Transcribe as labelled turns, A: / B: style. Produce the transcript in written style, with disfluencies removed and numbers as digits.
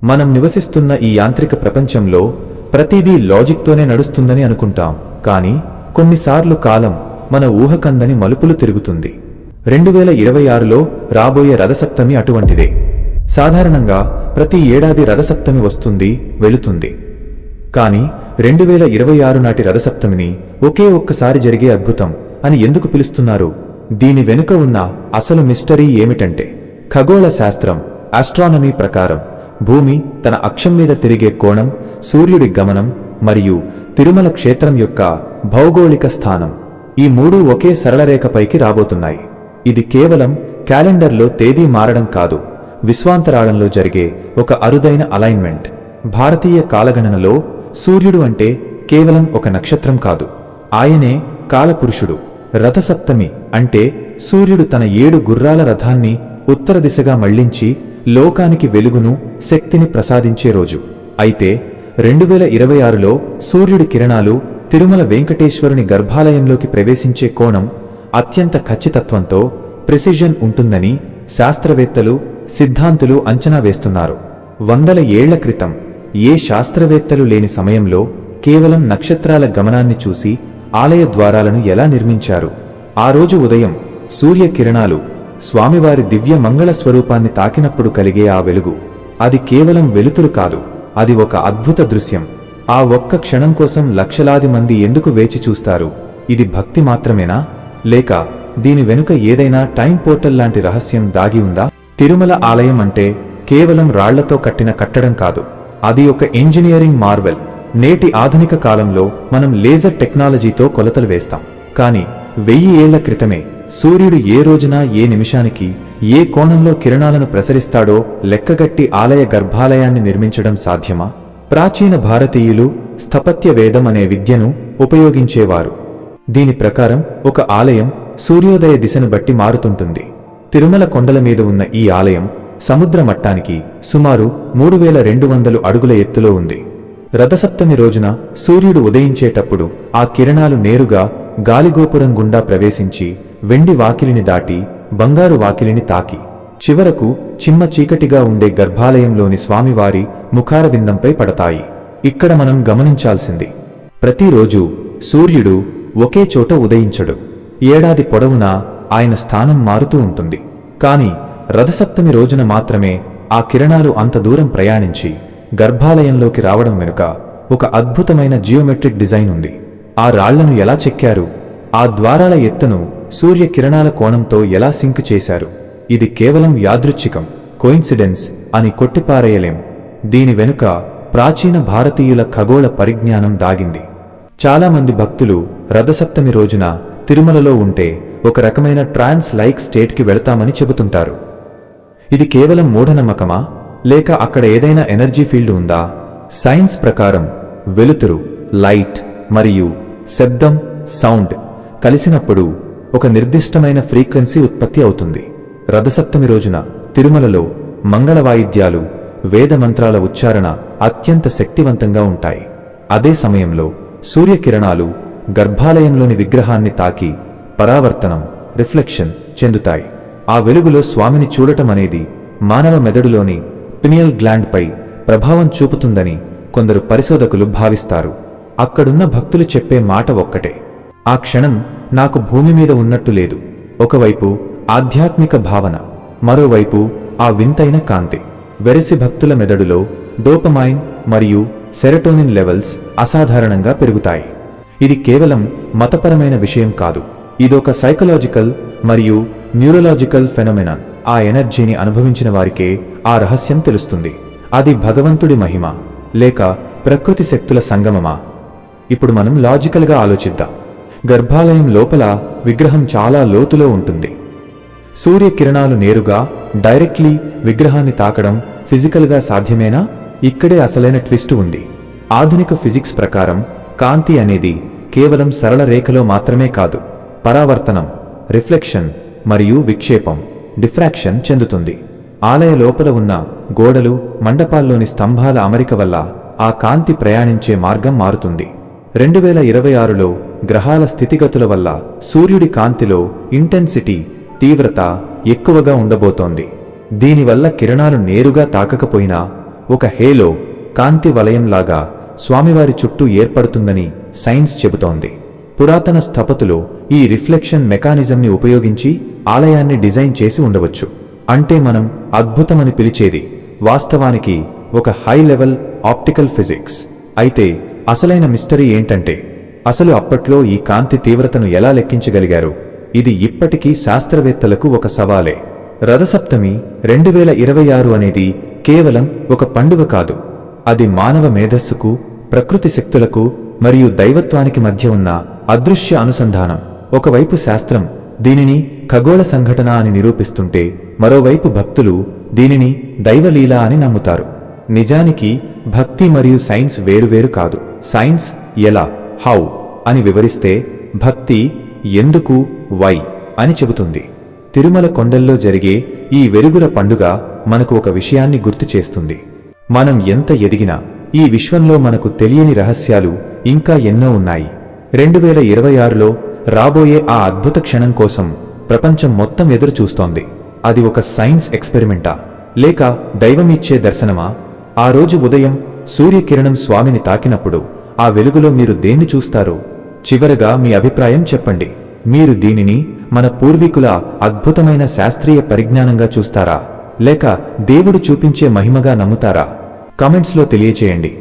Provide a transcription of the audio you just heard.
A: మనం నివసిస్తున్న ఈ యాంత్రిక ప్రపంచంలో ప్రతిదీ లాజిక్తోనే నడుస్తుందని అనుకుంటాం, కానీ కొన్నిసార్లు కాలం మన ఊహకందని మలుపులు తిరుగుతుంది. 2026లో రాబోయే రథసప్తమి అటువంటిదే. సాధారణంగా ప్రతి ఏడాది రథసప్తమి వస్తుంది, వెళుతుంది. కానీ 2026 నాటి రథసప్తమిని ఒకే ఒక్కసారి జరిగే అద్భుతం అని ఎందుకు పిలుస్తున్నారు? దీని వెనుక ఉన్న అసలు మిస్టరీ ఏమిటంటే, ఖగోళ శాస్త్రం ఆస్ట్రానమీ ప్రకారం భూమి తన అక్షం మీద తిరిగే కోణం, సూర్యుడి గమనం మరియు తిరుమల క్షేత్రం యొక్క భౌగోళిక స్థానం, ఈ మూడు ఒకే సరళరేఖపైకి రాబోతున్నాయి. ఇది కేవలం క్యాలెండర్లో తేదీ మారడం కాదు, విశ్వాంతరాళంలో జరిగే ఒక అరుదైన అలైన్మెంట్. భారతీయ కాలగణనలో సూర్యుడు అంటే కేవలం ఒక నక్షత్రం కాదు, ఆయనే కాలపురుషుడు. రథసప్తమి అంటే సూర్యుడు తన 7 గుర్రాల రథాన్ని ఉత్తర దిశగా మళ్లించి లోకానికి వెలుగును, శక్తిని ప్రసాదించే రోజు. అయితే 2026లో సూర్యుడి కిరణాలు తిరుమల వెంకటేశ్వరుని గర్భాలయంలోకి ప్రవేశించే కోణం అత్యంత ఖచ్చితత్వంతో ప్రెసిజన్ ఉంటుందని శాస్త్రవేత్తలు, సిద్ధాంతులు అంచనా వేస్తున్నారు. 100 ఏళ్ల క్రితం ఏ శాస్త్రవేత్తలు లేని సమయంలో కేవలం నక్షత్రాల గమనాన్ని చూసి ఆలయ ద్వారాలను ఎలా నిర్మించారు? ఆ రోజు ఉదయం సూర్య కిరణాలు స్వామివారి దివ్య మంగళ స్వరూపాన్ని తాకినప్పుడు కలిగే ఆ వెలుగు, అది కేవలం వెలుతురు కాదు, అది ఒక అద్భుత దృశ్యం. ఆ ఒక్క క్షణం కోసం లక్షలాది మంది ఎందుకు వేచి చూస్తారు? ఇది భక్తి మాత్రమేనా, లేక దీని వెనుక ఏదైనా టైం పోర్టల్ లాంటి రహస్యం దాగి ఉందా? తిరుమల ఆలయం అంటే కేవలం రాళ్లతో కట్టిన కట్టడం కాదు, అది ఒక ఇంజనీరింగ్ మార్వెల్. నేటి ఆధునిక కాలంలో మనం లేజర్ టెక్నాలజీతో కొలతలు వేస్తాం, కానీ 1000 ఏళ్ల క్రితమే సూర్యుడు ఏ రోజున, ఏ నిమిషానికి, ఏ కోణంలో కిరణాలను ప్రసరిస్తాడో లెక్కగట్టి ఆలయ గర్భాలయాన్ని నిర్మించడం సాధ్యమా? ప్రాచీన భారతీయులు స్థపత్య వేదం అనే విద్యను ఉపయోగించేవారు. దీని ప్రకారం ఒక ఆలయం సూర్యోదయ దిశను బట్టి మారుతుంటుంది. తిరుమల కొండల మీద ఉన్న ఈ ఆలయం సముద్ర మట్టానికి సుమారు 3200 అడుగుల ఎత్తులో ఉంది. రథసప్తమి రోజున సూర్యుడు ఉదయించేటప్పుడు ఆ కిరణాలు నేరుగా గాలిగోపురం గుండా ప్రవేశించి వెండి వాకిలిని దాటి బంగారు వాకిలిని తాకి చివరకు చిమ్మ చీకటిగా ఉండే గర్భాలయంలోని స్వామివారి ముఖారవిందంపై పడతాయి. ఇక్కడ మనం గమనించాల్సింది, ప్రతిరోజు సూర్యుడు ఒకే చోట ఉదయించడు. ఏడాది పొడవునా ఆయన స్థానం మారుతూ ఉంటుంది. కాని రథసప్తమి రోజున మాత్రమే ఆ కిరణాలు అంత దూరం ప్రయాణించి గర్భాలయంలోకి రావడం వెనుక ఒక అద్భుతమైన జియోమెట్రిక్ డిజైన్ ఉంది. ఆ రాళ్లను ఎలా చెక్కారు? ఆ ద్వారాల ఎత్తును సూర్య కిరణాల కోణంతో ఎలా సింక్ చేశారు? ఇది కేవలం యాదృచ్ఛికం, కోయిన్సిడెన్స్ అని కొట్టిపారేయలేం. దీని వెనుక ప్రాచీన భారతీయుల ఖగోళ పరిజ్ఞానం దాగింది. చాలామంది భక్తులు రథసప్తమి రోజున తిరుమలలో ఉంటే ఒక రకమైన ట్రాన్స్ లైక్ స్టేట్కి వెళతామని చెబుతుంటారు. ఇది కేవలం మూఢనమ్మకమా, లేక అక్కడ ఏదైనా ఎనర్జీ ఫీల్డ్ ఉందా? సైన్స్ ప్రకారం వెలుతురు, లైట్ మరియు శబ్దం, సౌండ్ కలిసినప్పుడు ఒక నిర్దిష్టమైన ఫ్రీక్వెన్సీ ఉత్పత్తి అవుతుంది. రథసప్తమి రోజున తిరుమలలో మంగళ వాయిద్యాలు, వేదమంత్రాల ఉచ్చారణ అత్యంత శక్తివంతంగా ఉంటాయి. అదే సమయంలో సూర్యకిరణాలు గర్భాలయంలోని విగ్రహాన్ని తాకి పరావర్తనం, రిఫ్లెక్షన్ చెందుతాయి. ఆ వెలుగులో స్వామిని చూడటం అనేది మానవ మెదడులోని పినియల్ గ్లాండ్ పై ప్రభావం చూపుతుందని కొందరు పరిశోధకులు భావిస్తారు. అక్కడున్న భక్తులు చెప్పే మాట ఒక్కటే, ఆ క్షణం నాకు భూమి మీద ఉన్నట్టు లేదు. ఒకవైపు ఆధ్యాత్మిక భావన, మరోవైపు ఆ వింతైన కాంతి. వెరసి భక్తుల మెదడులో డోపమైన్ మరియు సెరటోనిన్ లెవెల్స్ అసాధారణంగా పెరుగుతాయి. ఇది కేవలం మతపరమైన విషయం కాదు, ఇదొక సైకలాజికల్ మరియు న్యూరలాజికల్ ఫెనోమెనాన్. ఆ ఎనర్జీని అనుభవించిన వారికే ఆ రహస్యం తెలుస్తుంది. అది భగవంతుడి మహిమ లేక ప్రకృతి శక్తుల సంగమమా? ఇప్పుడు మనం లాజికల్గా ఆలోచిద్దాం. గర్భాలయం లోపల విగ్రహం చాలా లోతులో ఉంటుంది. సూర్యకిరణాలు నేరుగా డైరెక్ట్లీ విగ్రహాన్ని తాకడం ఫిజికల్గా సాధ్యమేనా? ఇక్కడే అసలైన ట్విస్ట్ ఉంది. ఆధునిక ఫిజిక్స్ ప్రకారం కాంతి అనేది కేవలం సరళ రేఖలో మాత్రమే కాదు, పరావర్తనం, రిఫ్లెక్షన్ మరియు విక్షేపం, డిఫ్రాక్షన్ చెందుతుంది. ఆలయ లోపల ఉన్న గోడలు, మండపాల్లోని స్తంభాల అమరిక వల్ల ఆ కాంతి ప్రయాణించే మార్గం మారుతుంది. 2026లో గ్రహాల స్థితిగతుల వల్ల సూర్యుడి కాంతిలో ఇంటెన్సిటీ, తీవ్రత ఎక్కువగా ఉండబోతోంది. దీనివల్ల కిరణాలు నేరుగా తాకకపోయినా ఒక హేలో కాంతి వలయంలాగా స్వామివారి చుట్టూ ఏర్పడుతుందని సైన్స్ చెబుతోంది. పురాతన స్థపతులు ఈ రిఫ్లెక్షన్ మెకానిజంని ఉపయోగించి ఆలయాన్ని డిజైన్ చేసి ఉండవచ్చు. అంటే మనం అద్భుతమని పిలిచేది వాస్తవానికి ఒక హై లెవెల్ ఆప్టికల్ ఫిజిక్స్. అయితే అసలైన మిస్టరీ ఏంటంటే అసలు అప్పట్లో ఈ కాంతి తీవ్రతను ఎలా లెక్కించగలిగారు? ఇది ఇప్పటికీ శాస్త్రవేత్తలకు ఒక సవాలే. రథసప్తమి 2026 అనేది కేవలం ఒక పండుగ కాదు. అది మానవ మేధస్సుకు, ప్రకృతి శక్తులకు మరియు దైవత్వానికి మధ్య ఉన్న అదృశ్య అనుసంధానం. ఒకవైపు శాస్త్రం దీనిని ఖగోళ సంఘటన అని నిరూపిస్తుంటే, మరోవైపు భక్తులు దీనిని దైవలీల అని నమ్ముతారు. నిజానికి భక్తి మరియు సైన్స్ వేరువేరు కాదు. సైన్స్ ఎలా, హౌ అని వివరిస్తే, భక్తి ఎందుకు, వై అని చెబుతుంది. తిరుమల కొండల్లో జరిగే ఈ వెలుగుల పండుగ మనకు ఒక విషయాన్ని గుర్తు చేస్తుంది. మనం ఎంత ఎదిగినా ఈ విశ్వంలో మనకు తెలియని రహస్యాలు ఇంకా ఎన్నో ఉన్నాయి. 2026లో రాబోయే ఆ అద్భుత క్షణం కోసం ప్రపంచం మొత్తం ఎదురు చూస్తోంది. అది ఒక సైన్స్ ఎక్స్పెరిమెంటా, లేక దైవమిచ్చే దర్శనమా? ఆ రోజు ఉదయం సూర్యకిరణం స్వామిని తాకినప్పుడు ఆ వెలుగులో మీరు దేన్ని చూస్తారు? చివరగా మీ అభిప్రాయం చెప్పండి. మీరు దీనిని మన పూర్వీకుల అద్భుతమైన శాస్త్రీయ పరిజ్ఞానంగా చూస్తారా, లేక దేవుడు చూపించే మహిమగా నమ్ముతారా? కామెంట్స్లో తెలియచేయండి.